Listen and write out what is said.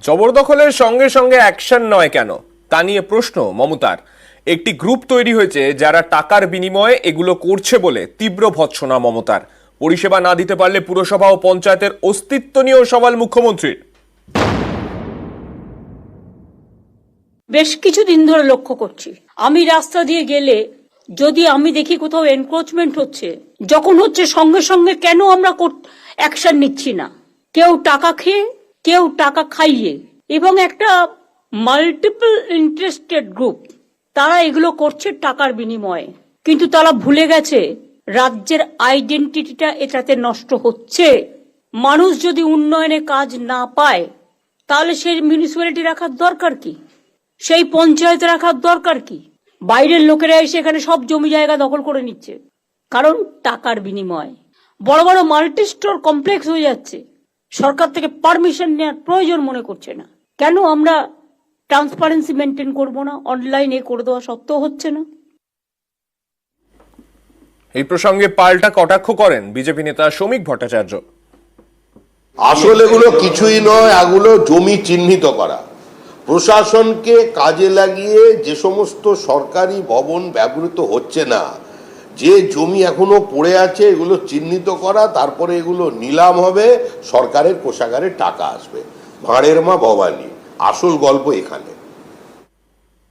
জবরদখলের সঙ্গে সঙ্গে অ্যাকশন নয় কেন তা নিয়ে প্রশ্ন মমতার। একটি গ্রুপ তৈরি হয়েছে যারা টাকার বিনিময়ে এগুলো করছে বলে তীব্র ভৎসনা মমতার। পরিষেবা না দিতে পারলে পুরসভা ও পঞ্চায়েতের অস্তিত্ব নিয়েও সওয়াল মুখ্যমন্ত্রীর। বেশ কিছুদিন ধরে লক্ষ্য করছি, আমি রাস্তা দিয়ে গেলে যদি আমি দেখি কোথাও এনক্রোচমেন্ট হচ্ছে, যখন হচ্ছে সঙ্গে সঙ্গে কেন আমরা অ্যাকশন নিচ্ছি না? কেউ টাকা খেয়ে, কেউ টাকা খাইয়ে, এবং একটা মাল্টিপল ইন্টারেস্টেড গ্রুপ, তারা এগুলো করছে টাকার বিনিময়ে। কিন্তু তারা ভুলে গেছে রাজ্যের আইডেন্টিটিটা এটাতে নষ্ট হচ্ছে। মানুষ যদি উন্নয়নে কাজ না পায় তাহলে সেই মিউনিসিপ্যালিটি রাখার দরকার কি? সেই পঞ্চায়েত রাখার দরকার কি? বাইরের লোকেরা এসে এখানে সব জমি জায়গা দখল করে নিচ্ছে, কারণ টাকার বিনিময়। বড় বড় মাল্টি স্টোর কমপ্লেক্স হয়ে যাচ্ছে, সরকার থেকে পারমিশন নেওয়ার প্রয়োজন মনে করছে না। কেন আমরা ট্রান্সপারেন্সি মেনটেন করব না? অনলাইনে করে দেওয়া সত্ত্বেও হচ্ছে না। এই প্রসঙ্গে পাল্টা কটাক্ষ করেন বিজেপি নেতা শ্রমিক ভট্টাচার্য। আসলে এগুলো কিছুই নয়, এগুলো জমি চিহ্নিত করা। প্রশাসনকে কাজে লাগিয়ে যে সমস্ত সরকারি ভবন ব্যবহৃত হচ্ছে না, যে জমি এখনো পড়ে আছে, এগুলো চিহ্নিত করা, তারপরে এগুলো নিলাম হবে, সরকারের কোষাগারে টাকা আসবে। ভাঁড়ের মা ভবানী, আসল গল্প এখানে।